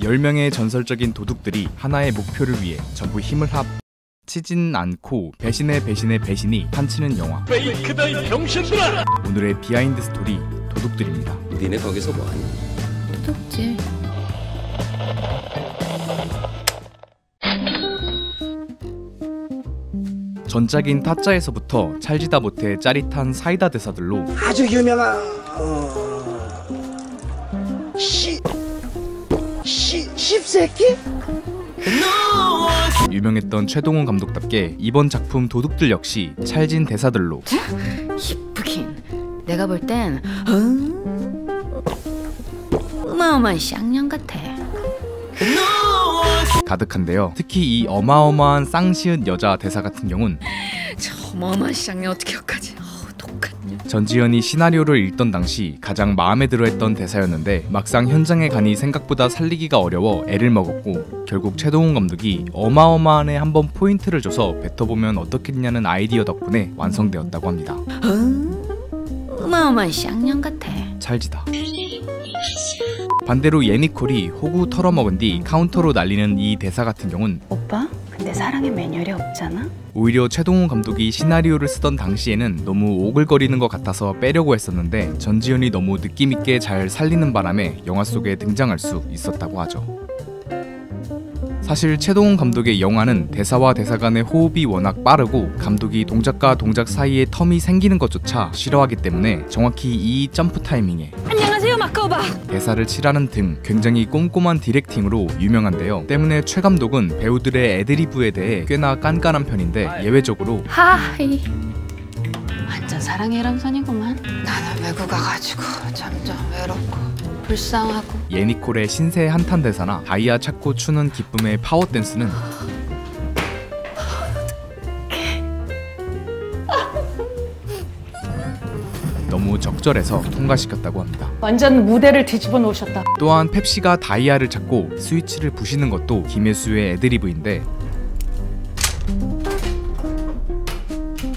10명의 전설적인 도둑들이 하나의 목표를 위해 전부 힘을 합치진 않고 배신의 배신이 판치는 영화 페이크다 이 병신들아! 오늘의 비하인드 스토리 도둑들입니다. 니네 거기서 뭐하니? 도둑질. 전작인 타짜에서부터 찰지다 못해 짜릿한 사이다 대사들로 아주 유명한 씹새끼? 유명했던 최동훈 감독답게 이번 작품 도둑들 역시 찰진 대사들로 이쁘긴. 내가 볼 땐 어마어마한 쌍년 같아. 가득한데요. 특히 이 어마어마한 쌍시읒 여자 대사 같은 경우는 저 어마어마한 쌍년 어떻게 여기까지. 독한 년. 전지현이 시나리오를 읽던 당시 가장 마음에 들어했던 대사였는데 막상 현장에 가니 생각보다 살리기가 어려워 애를 먹었고 결국 최동훈 감독이 어마어마한에 한번 포인트를 줘서 뱉어보면 어떻겠냐는 아이디어 덕분에 완성되었다고 합니다. 어마어마한 쌍년 같아. 찰지다. 반대로 예니콜이 호구 털어먹은 뒤 카운터로 날리는 이 대사 같은 경우는 오빠? 근데 사랑에 매뉴얼이 없잖아? 오히려 최동훈 감독이 시나리오를 쓰던 당시에는 너무 오글거리는 것 같아서 빼려고 했었는데 전지현이 너무 느낌있게 잘 살리는 바람에 영화 속에 등장할 수 있었다고 하죠. 사실 최동훈 감독의 영화는 대사와 대사 간의 호흡이 워낙 빠르고 감독이 동작과 동작 사이에 텀이 생기는 것조차 싫어하기 때문에 정확히 이 점프 타이밍에 안녕하세요 마카오바! 대사를 칠하는 등 굉장히 꼼꼼한 디렉팅으로 유명한데요. 때문에 최 감독은 배우들의 애드리브에 대해 꽤나 깐깐한 편인데 예외적으로 하이 완전 사랑의 일람선이구만. 나는 외국 가가지고 점점 외롭고 불쌍하고. 예니콜의 신세 한탄 대사나 다이아 찾고 추는 기쁨의 파워 댄스는 너무 적절해서 통과시켰다고 합니다. 완전 무대를 뒤집어 놓으셨다. 또한 펩시가 다이아를 찾고 스위치를 부시는 것도 김혜수의 애드리브인데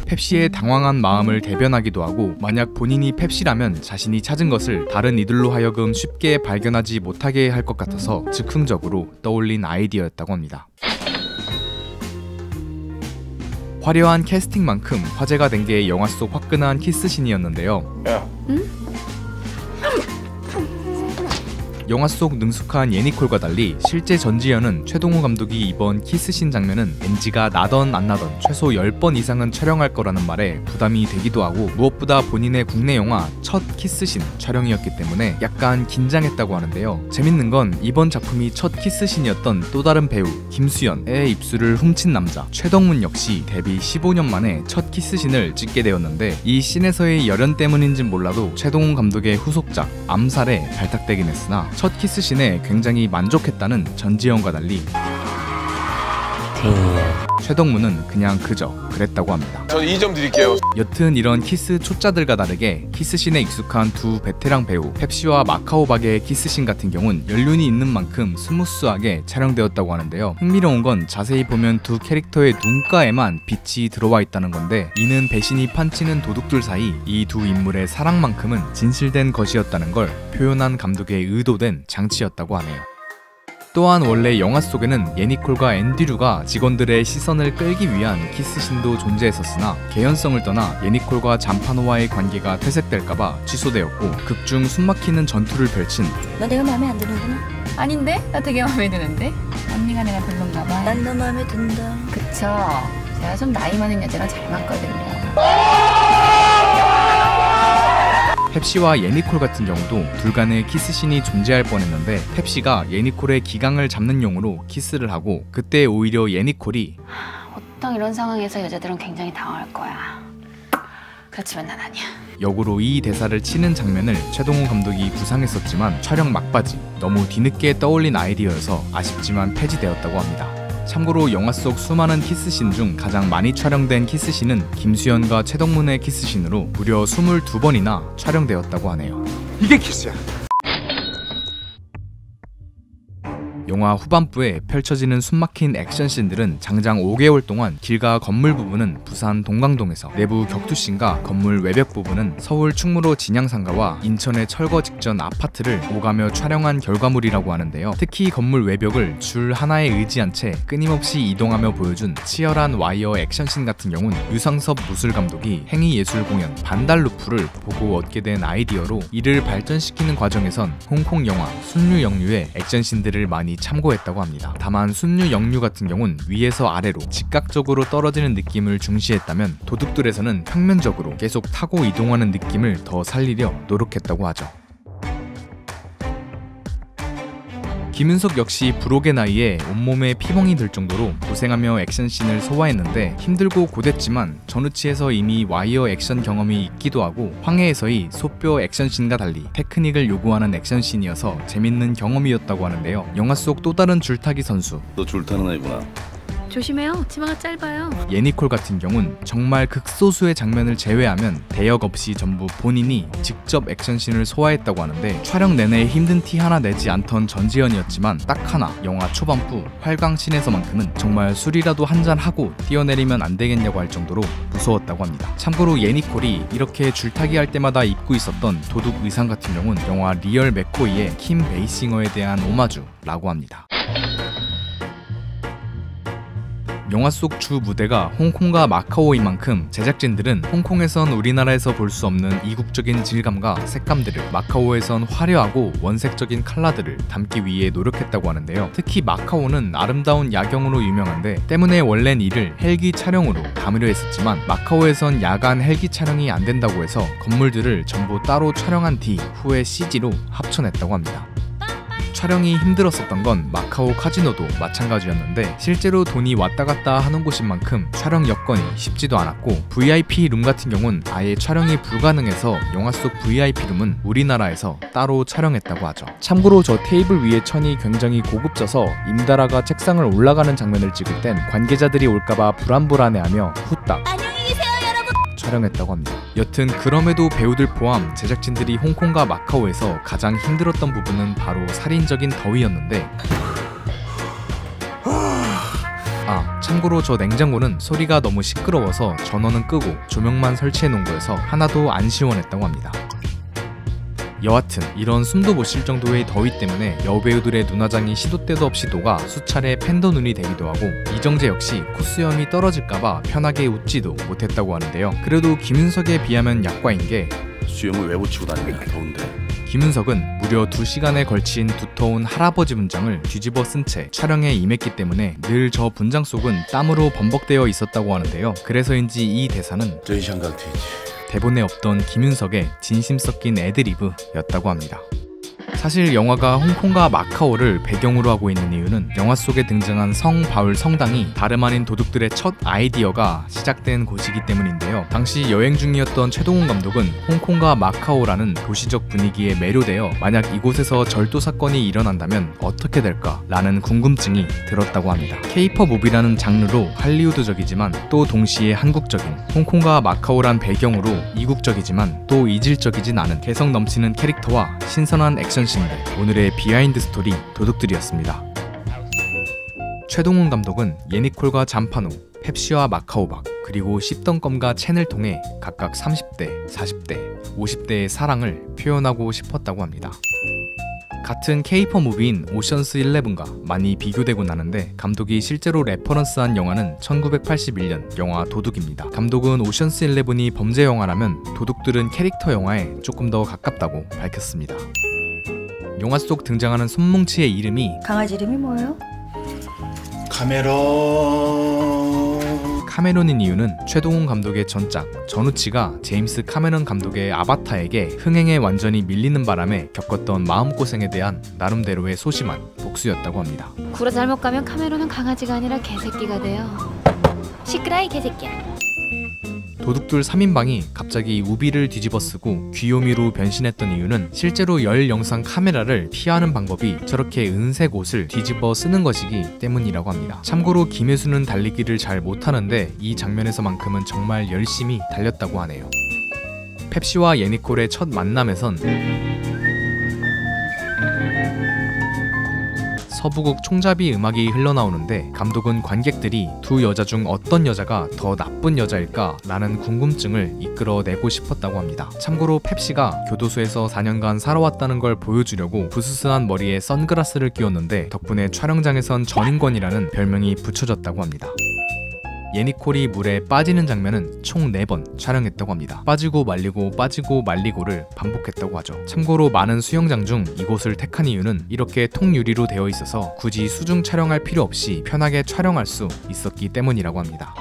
펩시의 당황한 마음을 대변하기도 하고 만약 본인이 펩시라면 자신이 찾은 것을 다른 이들로 하여금 쉽게 발견하지 못하게 할 것 같아서 즉흥적으로 떠올린 아이디어였다고 합니다. 화려한 캐스팅만큼 화제가 된 게 영화 속 화끈한 키스신이었는데요. 영화 속 능숙한 예니콜과 달리 실제 전지현은 최동훈 감독이 이번 키스신 장면은 NG가 나던 안 나던 최소 10번 이상은 촬영할 거라는 말에 부담이 되기도 하고 무엇보다 본인의 국내 영화 첫 키스신 촬영이었기 때문에 약간 긴장했다고 하는데요. 재밌는 건 이번 작품이 첫 키스신이었던 또 다른 배우 김수현의 입술을 훔친 남자 최덕문 역시 데뷔 15년 만에 첫 키스신을 찍게 되었는데 이 씬에서의 열연 때문인진 몰라도 최동훈 감독의 후속작 암살에 발탁되긴 했으나 첫 키스신에 굉장히 만족했다는 전지현과 달리 최덕문은 그냥 그저 그랬다고 합니다. 저 2점 드릴게요. 여튼 이런 키스 초짜들과 다르게 키스신에 익숙한 두 베테랑 배우 펩시와 마카오박의 키스신 같은 경우는 연륜이 있는 만큼 스무스하게 촬영되었다고 하는데요. 흥미로운 건 자세히 보면 두 캐릭터의 눈가에만 빛이 들어와 있다는 건데 이는 배신이 판치는 도둑들 사이 이 두 인물의 사랑만큼은 진실된 것이었다는 걸 표현한 감독의 의도된 장치였다고 하네요. 또한 원래 영화 속에는 예니콜과 앤드류가 직원들의 시선을 끌기 위한 키스신도 존재했었으나 개연성을 떠나 예니콜과 잔파노와의 관계가 퇴색될까봐 취소되었고 극중 숨막히는 전투를 펼친 너 내가 마음에 안 드는구나? 아닌데? 나 되게 마음에 드는데? 언니가 내가 별론가 봐. 난 너 마음에 든다. 그쵸? 제가 좀 나이 많은 여자랑 잘 맞거든요. 펩시와 예니콜 같은 경우도 둘 간의 키스신이 존재할 뻔했는데 펩시가 예니콜의 기강을 잡는 용으로 키스를 하고 그때 오히려 예니콜이 보통 이런 상황에서 여자들은 굉장히 당황할 거야. 그렇지만 난 아니야. 역으로 이 대사를 치는 장면을 최동훈 감독이 구상했었지만 촬영 막바지 너무 뒤늦게 떠올린 아이디어여서 아쉽지만 폐지되었다고 합니다. 참고로 영화 속 수많은 키스신 중 가장 많이 촬영된 키스신은 김수현과 최덕문의 키스신으로 무려 22번이나 촬영되었다고 하네요. 이게 키스야. 영화 후반부에 펼쳐지는 숨막힌 액션씬들은 장장 5개월 동안 길가 건물 부분은 부산 동강동에서, 내부 격투씬과 건물 외벽 부분은 서울 충무로 진양상가와 인천의 철거 직전 아파트를 오가며 촬영한 결과물이라고 하는데요. 특히 건물 외벽을 줄 하나에 의지한 채 끊임없이 이동하며 보여준 치열한 와이어 액션씬 같은 경우는 유상섭 무술 감독이 행위예술공연 반달루프를 보고 얻게 된 아이디어로 이를 발전시키는 과정에선 홍콩 영화 순류영류의 액션씬들을 많이 참고했다고 합니다. 다만 순류영류 같은 경우는 위에서 아래로 직각적으로 떨어지는 느낌을 중시했다면 도둑들에서는 평면적으로 계속 타고 이동하는 느낌을 더 살리려 노력했다고 하죠. 김윤석 역시 불혹의 나이에 온몸에 피멍이 들 정도로 고생하며 액션씬을 소화했는데 힘들고 고됐지만 전우치에서 이미 와이어 액션 경험이 있기도 하고 황해에서의 소뼈 액션씬과 달리 테크닉을 요구하는 액션씬이어서 재밌는 경험이었다고 하는데요. 영화 속 또 다른 줄타기 선수, 너 줄타는 애구나. 조심해요. 치마가 짧아요. 예니콜 같은 경우는 정말 극소수의 장면을 제외하면 대역 없이 전부 본인이 직접 액션씬을 소화했다고 하는데 촬영 내내 힘든 티 하나 내지 않던 전지현이었지만 딱 하나 영화 초반부 활강씬에서만큼은 정말 술이라도 한잔하고 뛰어내리면 안 되겠냐고 할 정도로 무서웠다고 합니다. 참고로 예니콜이 이렇게 줄타기 할 때마다 입고 있었던 도둑 의상 같은 경우는 영화 리얼 맥코이의 킴 베이싱어에 대한 오마주라고 합니다. 영화 속 주 무대가 홍콩과 마카오인 만큼 제작진들은 홍콩에선 우리나라에서 볼 수 없는 이국적인 질감과 색감들을, 마카오에선 화려하고 원색적인 컬러들을 담기 위해 노력했다고 하는데요. 특히 마카오는 아름다운 야경으로 유명한데 때문에 원래는 이를 헬기 촬영으로 담으려 했었지만 마카오에선 야간 헬기 촬영이 안 된다고 해서 건물들을 전부 따로 촬영한 뒤 후에 CG로 합쳐냈다고 합니다. 촬영이 힘들었었던 건 마카오 카지노도 마찬가지였는데 실제로 돈이 왔다 갔다 하는 곳인 만큼 촬영 여건이 쉽지도 않았고 VIP 룸 같은 경우는 아예 촬영이 불가능해서 영화 속 VIP 룸은 우리나라에서 따로 촬영했다고 하죠. 참고로 저 테이블 위의 천이 굉장히 고급져서 임다라가 책상을 올라가는 장면을 찍을 땐 관계자들이 올까봐 불안불안해하며 후딱 촬영했다고 합니다. 여튼 그럼에도 배우들 포함 제작진들이 홍콩과 마카오에서 가장 힘들었던 부분은 바로 살인적인 더위였는데 참고로 저 냉장고는 소리가 너무 시끄러워서 전원은 끄고 조명만 설치해 놓은 거여서 하나도 안 시원했다고 합니다. 여하튼 이런 숨도 못 쉴 정도의 더위 때문에 여배우들의 눈화장이 시도 때도 없이 녹아 수차례 팬더 눈이 되기도 하고 이정재 역시 코수염이 떨어질까봐 편하게 웃지도 못했다고 하는데요. 그래도 김윤석에 비하면 약과인 게 수염을 왜 붙이고 다니냐, 더운데. 김윤석은 무려 2시간에 걸친 두터운 할아버지 분장을 뒤집어 쓴 채 촬영에 임했기 때문에 늘 저 분장 속은 땀으로 범벅되어 있었다고 하는데요. 그래서인지 이 대사는 대본에 없던 김윤석의 진심 섞인 애드리브였다고 합니다. 사실 영화가 홍콩과 마카오를 배경으로 하고 있는 이유는 영화 속에 등장한 성바울 성당이 다름 아닌 도둑들의 첫 아이디어가 시작된 곳이기 때문인데요. 당시 여행 중이었던 최동훈 감독은 홍콩과 마카오라는 도시적 분위기에 매료되어 만약 이곳에서 절도 사건이 일어난다면 어떻게 될까? 라는 궁금증이 들었다고 합니다. K-POP 무비라는 장르로 할리우드적이지만 또 동시에 한국적인, 홍콩과 마카오란 배경으로 이국적이지만 또 이질적이진 않은 개성 넘치는 캐릭터와 신선한 액션씬들, 오늘의 비하인드 스토리 도둑들이었습니다. 최동훈 감독은 예니콜과 잔파노, 펩시와 마카오박, 그리고 씹던 껌과 첸을 통해 각각 30대, 40대, 50대의 사랑을 표현하고 싶었다고 합니다. 같은 K-POP 무비인 오션스 11과 많이 비교되곤 하는데 감독이 실제로 레퍼런스한 영화는 1981년 영화 도둑입니다. 감독은 오션스 11이 범죄 영화라면 도둑들은 캐릭터 영화에 조금 더 가깝다고 밝혔습니다. 영화 속 등장하는 손뭉치의 이름이 강아지 이름이 뭐예요? 카메론인 이유는 최동훈 감독의 전작 전우치가 제임스 카메론 감독의 아바타에게 흥행에 완전히 밀리는 바람에 겪었던 마음고생에 대한 나름대로의 소심한 복수였다고 합니다. 구라 잘못 가면 카메론은 강아지가 아니라 개새끼가 돼요. 시끄라 이 개새끼야. 도둑들 3인방이 갑자기 우비를 뒤집어 쓰고 귀요미로 변신했던 이유는 실제로 열 영상 카메라를 피하는 방법이 저렇게 은색 옷을 뒤집어 쓰는 것이기 때문이라고 합니다. 참고로 김혜수는 달리기를 잘 못하는데 이 장면에서만큼은 정말 열심히 달렸다고 하네요. 펩시와 예니콜의 첫 만남에선 서부극 총잡이 음악이 흘러나오는데 감독은 관객들이 두 여자 중 어떤 여자가 더 나쁜 여자일까 라는 궁금증을 이끌어내고 싶었다고 합니다. 참고로 펩시가 교도소에서 4년간 살아왔다는 걸 보여주려고 부스스한 머리에 선글라스를 끼웠는데 덕분에 촬영장에선 전인권이라는 별명이 붙여졌다고 합니다. 예니콜이 물에 빠지는 장면은 총 4번 촬영했다고 합니다. 빠지고 말리고를 반복했다고 하죠. 참고로 많은 수영장 중 이곳을 택한 이유는 이렇게 통유리로 되어 있어서 굳이 수중 촬영할 필요 없이 편하게 촬영할 수 있었기 때문이라고 합니다.